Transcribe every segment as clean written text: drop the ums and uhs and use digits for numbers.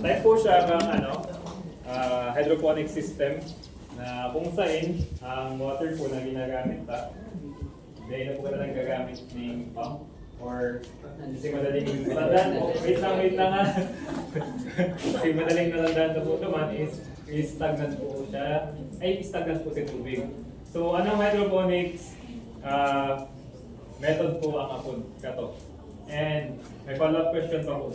Type po siya ng hydroponic system na kung saan ang water po na ginagamit hindi na po ka lang gagamit ng pump or kasi madaling nalandan. Wait lang ha. Kasi madaling nalandan na po naman is stagnant po siya. Stagnant po si tubig. So anong hydroponics method po ang apod kato? And may follow-up question pa po.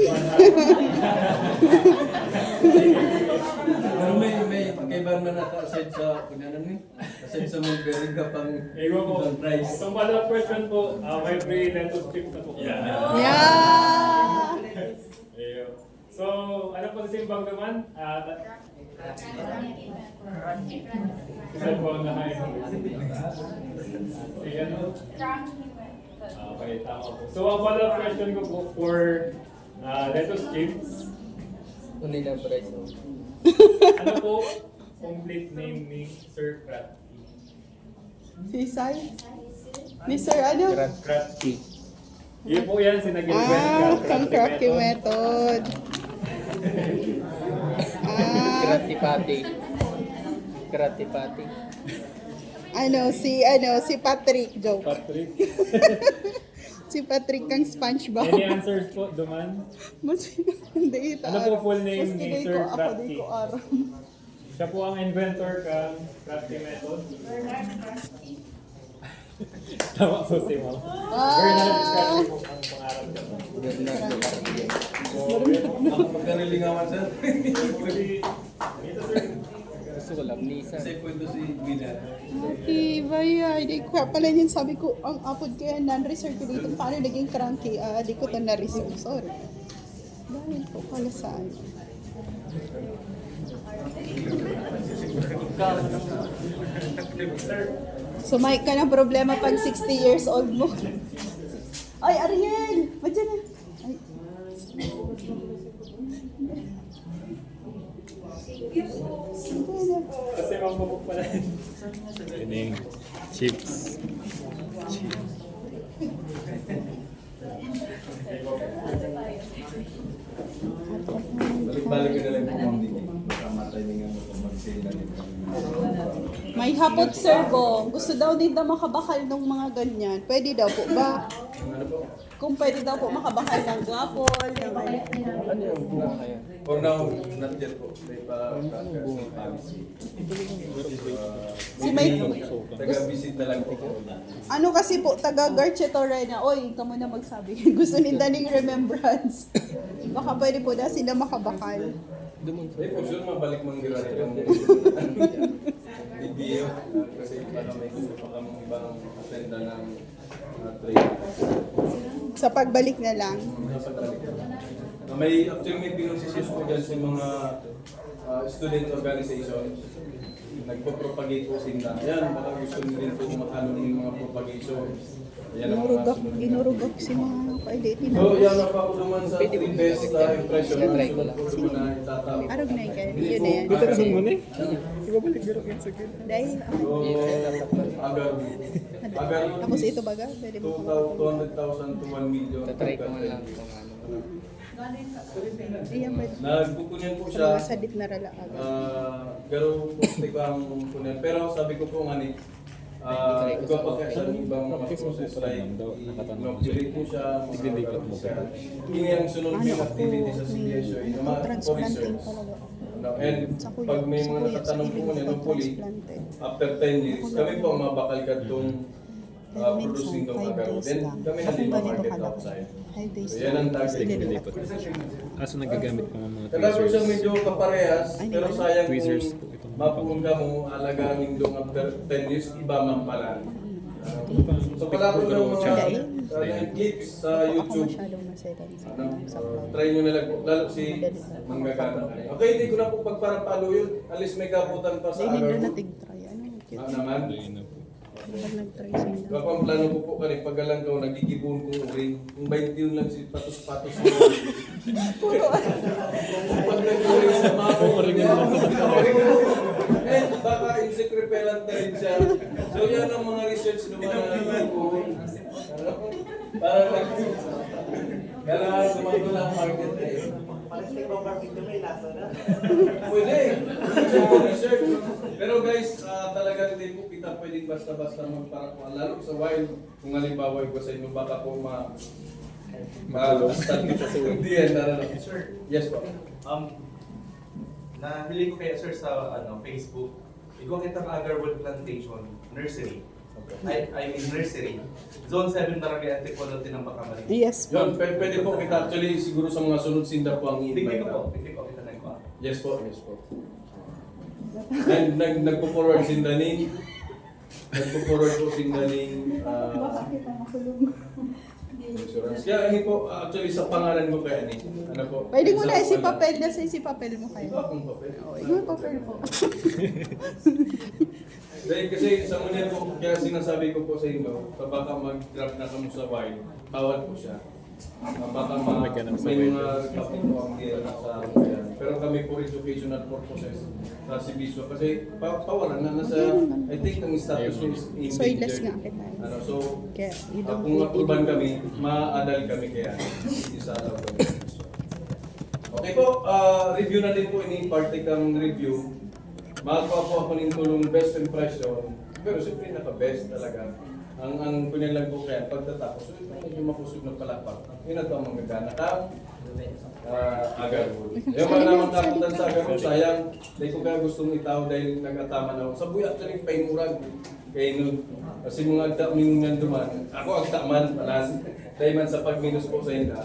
Pero may pagkaibahan man naka-aside sa kunyanan ni. Aside sa mulberry ka pang Ego po. ibang price. So follow-up question po, may free lentil chips na po. Yeah! Ayun. So, ano po si Simbang naman? Isa po ang nakain. Ayan o. Okay, tama po. So, ang follow-up question ko po for lettuce chips. Unay lang price. Ano po complete name ni Sir Krat? Si Sir? Ni Sir ano? Kratky. Yun po yan, sinag-invent Kang crafty method. Kratipati. Kratipati. Si Patrick. Joke. Patrick. Si Patrick kang SpongeBob. Any answers po, Duman? Hindi ito. Ano po full name ni Sir Ako Kratky? di ko aram. Siya po ang inventor ng Kratky method. Tama po si Ma'am. Bernard Kratky po ang pangarap niya. Ang pagkarilingawan sir. Gusto ko lang nisa. Kasi kwento si Gina. Ati, baya. Di ko pala yun sabi ko, ang apod kaya non-recirculated. Paano naging cranky? Di ko ito na-receive. Sorry. Dahil po pala saan. So may ka ng problema pag 60 years old mo. Ay, Ariel! Madyan na. Ay. Kasi mamabok pala. Yun yung chips. Balik-balik ka na lang po ma'am Dini. Baka mataymingan mo kung mag-sale na May hapot servo. Gusto daw din daw makabakal ng mga ganyan. Pwede daw po ba? Ano po? Kung pwede daw po makabakal ng guwapol, ng Ano yung bunga kaya? For now, not yet po. May pa Si May, taga-visit na lang po. ano kasi po, taga Garchetorena. Oy, kamo na magsabi. Gusto nila ng remembrance. Baka pwede po na sila makabakal. Eh, po sure mabalik mong gira yung video. Kasi baka may gusto pa kami ibang atenda ng training. Sa pagbalik na lang. Actually may pinonsisyon po dyan sa mga student organizations. Nagpo-propagate po sila. Yan, baka gusto nyo rin po makano ng mga propagation. Yan ang mga sunod. Inurugak si mga kaediti na. So, yan na pa ako naman sa best impression ng Try ko sunod lang. po na itatawag. Arog na kayo. Yun na yan. Ibabalik biro yan sa gilid. Dahil So, agar tapos ito baga, pwede mo. 200,000 to 1 million. Tatry ko man lang kung ano. Ayan, pwede. Nagpupunyan po Sa siya. mga sadip na rala agad. Garo po stig ang pupunyan. Pero sabi ko po nga ni, ikaw pa kaya sa ibang mga process like inoculate po siya, maglilipat mo siya. Hindi ang sunod ng activity sa CBSO, yung mga Transplanting research. talaga. And pag may mga natatanong po muna ng puli, after 10 years, kami po ang mabakal ka itong producing ng agaro. Then kami na din ma-market outside. 5 days. So yan ang target. Kaso nagagamit pa ng mga Kaya po tweezers. siyang medyo kaparehas, pero sayang Tweezers po kung itong mapunga mo, alagaan yung dong after 10 years, iba man pala. So pala po ng mga clips sa Ako YouTube, masyadong maselan sa try nyo na lang po, lalo si Manggagana. Okay, hindi ko na po pagparapalo yun, alis may kaputan pa sa Hindi araw. nila natig-try. Ano yung cute? Naman, Ayun na po. Kapag nag-try sila. kapag ang plano ko po kanin, paggalang ko, nagigibon kong ring, kung 20 yun lang si patos-patos. Pag nag-ring sa mako, baka insect repellent na rin siya. So yan ang mga research naman na Parang kailangan sumagot lang market eh. Pwede. Research. Pero guys, talagang hindi po kita pwedeng basta-basta magparakuan. Lalo sa wild, kung halimbawa ko sa inyo, baka po ma-start kita sa hindi yan. Sir, Yes po. nahili ko kaya sir sa Facebook. Ikaw kita ang Agarwal Plantation Nursery. I mean nursery. Zone 7 Barangay Antipolo, Tinambak, Camarines. Yes po. Yun, pwede po kita actually siguro sa mga sunod sinda po ang Tignan invite. ko kita na ko. Yes po, yes po. Nagpo-forward si Daning. Nagpo-forward po si Daning. kita makulong. Insurance. Kaya ano po, actually sa pangalan ko kaya ni. Ano po? Pwede mo na Isa po isipapel na sa isipapel mo Ito kayo. akong papel. Ikaw papel po. Dahil kasi sa muna po, kaya sinasabi ko po sa inyo, baka mag-drop na kami sa wild, bawal po siya. Baka may mga kapit po ang sa kaya. Pero kami po educational purposes sa Sibiswa. Kasi pawalan na nasa, I think ang status niya is Soyless nga endangered. kita. Ano, so, Kaya you don't kung eat approval it. kami, ma-adal kami kaya. Hindi sa alaw kami. Okay po, review na din po ini parte kang review. Makakuha po ako ng tulong best impression. Pero siyempre naka-best talaga. Ang kunin lang po kaya pagtatapos, so ito medyo makusog ng palakpak. Yun na ito ang magagana ka. Agarwal. Yung mga naman takutan sa Agarwal, sayang. Dahil ko kaya gustong itaw dahil nag-atama na ako. Sa buya actually painurag. Kaya nun, kasi mga agtaming nanduman, ako agtaman palas. Dahil man sa pagminus po sa inda,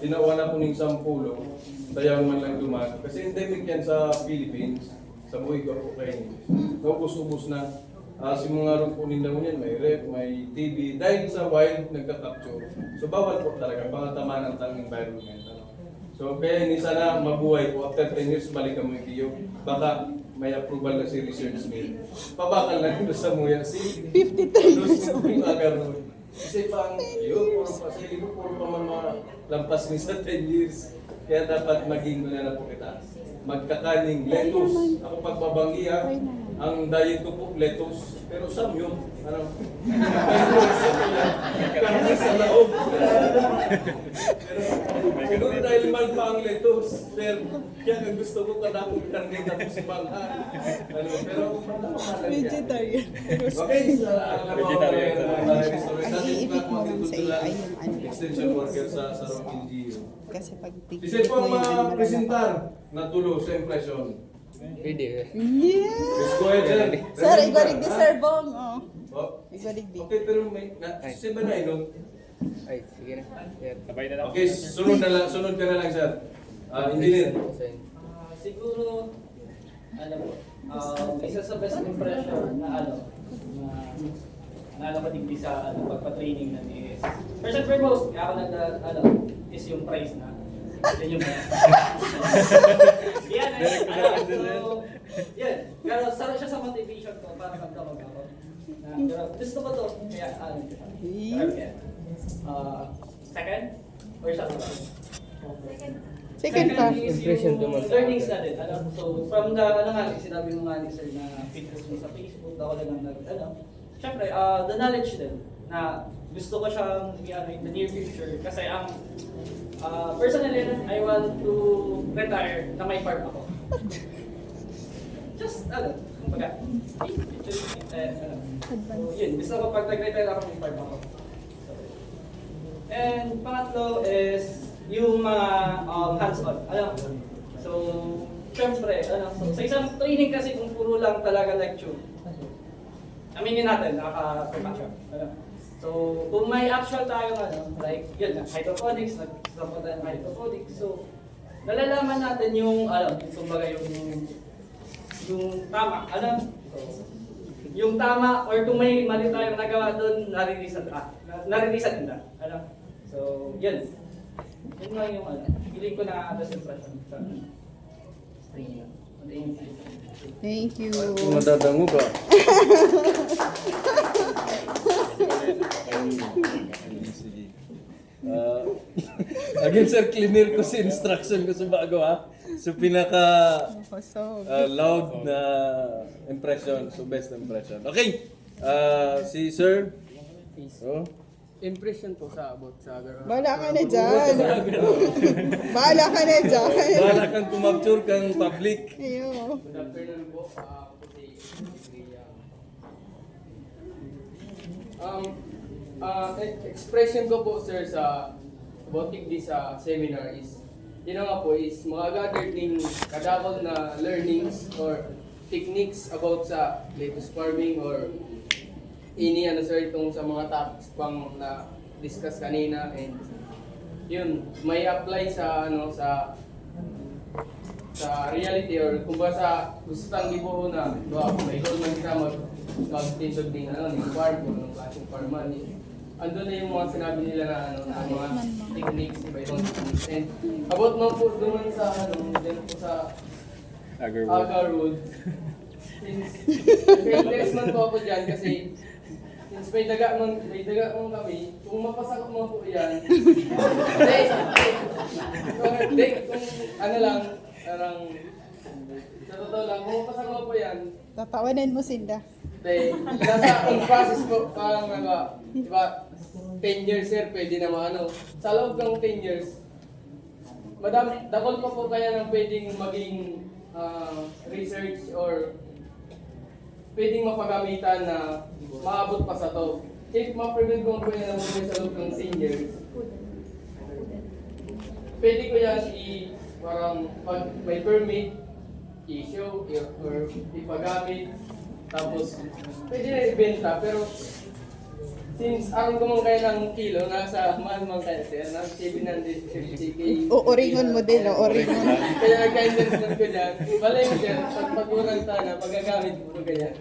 tinawa na po ng 10, dayaw man lang duman. Kasi endemic yan sa Philippines, sa buhay ko po kayo. Naubos-ubos na. Si mga ron po ninda yan, may rep, may TB. Dahil sa wild, nagka-capture. So bawal po talaga, pangatamaan ang tang environment. So kaya hindi sana mabuhay po. After 10 years, balik mo yung kiyo. Baka may approval na si Research Mill. Pabakal na rin sa muya. Si 53 years Luz old. yung Agarwal. Kasi pang yun, puro pa man lampas ni sa 10 years. Kaya dapat maging na po kita. Magkakaning lettuce. Ako pagbabanggi ang diet ko po lettuce. Pero samyong, ano? Karne sa laog. Pero dahil mal pa ang lettuce. Pero kaya ang gusto ko kadakong karne tapos bangha. Ano, pero Vegetarian. okay, Vegetarian. Ang iibig mo lang sa iyo ay yung ano. Extension worker sa Rock NGO. Kasi pag Isa po ang ma-presentar na tulo sa impression. Pwede. Yeah! Let's go ahead, sir. Sir, igwarig di Sir Bong. Oh. Oh. Igwarig di. Okay, pero may... Si ba na inom? Ay, sige na. Sir. Sabay na lang. Okay, sunod ka na lang, sir. Engineer. Siguro, ano po, isa sa best impression na na nakadigdi sa pagpa-training ng is, first and foremost, kaya ako is yung price na. Yan yung yan, so, yan. Pero sarap siya sa motivation ko para magkamag ako. Pero gusto ko to, kaya second? Or siya ba? Second pa. is Impression yung naman sa learnings akin. na din. So, from the, sinabi mo nga ni sir na fitness mo sa Facebook, ako na lang syempre, the knowledge din na gusto ko siyang in the near future kasi ang personally, I want to retire na may farm ako. Just, kumbaga, so, yun, gusto ko pag nag-retire ako may farm ako. And pangatlo is yung mga hands-on. So, syempre, so, sa isang training kasi kung puro lang talaga lecture, aminin natin, nakaka-perfection. So, kung may actual tayo, like, yun, hydroponics, nagsasapo tayo ng hydroponics, so, nalalaman natin yung, kumbaga yung tama, So, yung tama, or kung may mali tayong nagawa doon, naririsan nila, So, yun. Yun nga yung, feeling ko na best impression sa training. Thank you. Madadango ka. Again, sir, cleaner ko si instruction ko sa bago, ha? So, pinaka Kusog. loud na impression. So, best impression. Okay. Si sir. Oh. Impression po sa abot sa agar. Bahala ka na dyan. Bahala ka na dyan. Bahala kang kumapture kang public. Ayun. Good afternoon po. Ako si expression ko po sir sa botik di sa seminar is yun na nga po is makagather ng kadakol na learnings or techniques about sa latest farming or ini ano sir itong sa mga topics pang na discuss kanina and yun may apply sa ano sa reality or kung ba sa gustang gibuho na may goal man ka mag-tindog din ano ng farm o ng klaseng farman andun na yung mga sinabi nila na ano na mga techniques iba itong techniques and about mo po doon sa ano din po sa Agar Road since may interest man po ako dyan kasi since may daga man kami kung mapasakot mo po yan hindi kung ano lang parang sa totoo lang kung mapasakot mo po yan Tatawanan mo, Sinda. nasa ang process po parang diba 10 years sir pwede na maano sa loob ng 10 years madami double pa po kaya ng pwedeng maging research or pwedeng mapagamitan na maabot pa sa to. If ma-prevent ko po yan naman sa loob ng 10 years, pwede ko yan parang pag may permit, i-show or ipagamit, tapos pwede na ibenta, pero since aron ko man kaya ng kilo, nasa mahal man kaya sir, nasa 750k. Oringon mo din, oringon. Kaya nagka-invest lang ko dyan. Balay ko dyan, pag pag-urang tana, pagagamit ko ganyan.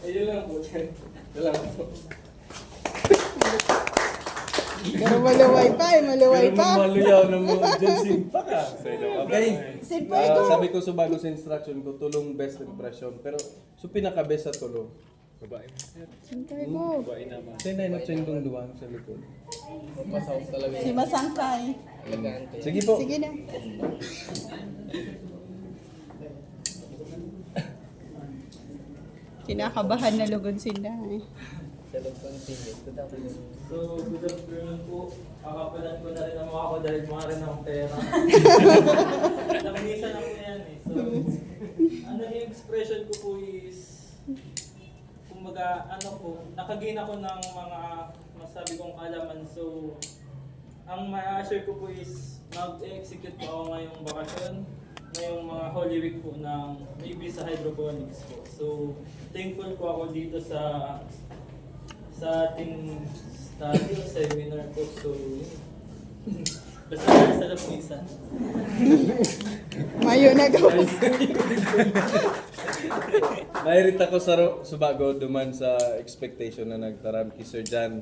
Ayun lang po dyan. Ito lang po. Pero maluway pa eh, maluway Pero pa. maluyaw na mo dyan simpa ka. Okay. Sinpa ito. Sabi ko sa bago sa instruction ko, tulong best impression. Pero so pinaka-best sa tulong. Babae. Sinpa ko. Babae naman. Sa'yo na yung duwang sa likod. Pasawag talaga Si yun. Masangkay. Elegante. Sige po. Sige na. Kinakabahan na lugod Sinda eh. Sa loob ng tingin. Ito dapat yung... So, good afternoon po. Kakapalan ko na rin ang mukha ko dahil mga rin akong pera. Namisa na po yan eh. So, ano yung expression ko po is, kumbaga, ano po, nakagain ako ng mga masabi kong kalaman. So, ang ma-assure ko po is, mag-execute po ako ngayong bakasyon, ngayong mga Holy Week po ng maybe sa hydroponics po. So, thankful po ako dito sa ating study o seminar po. So, basta sa lapisan. Mayo na gawin. Nairit ako sa subago duman sa expectation na nagtaram kay Sir Jan.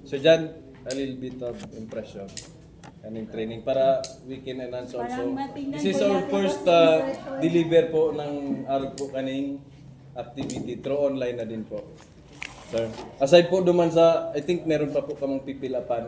Sir Jan, a little bit of impression kaning training para we can enhance also. This is our first deliver po ng araw po kaning activity through online na din po. Sir, aside po duman sa, I think meron pa po kamang pipilapan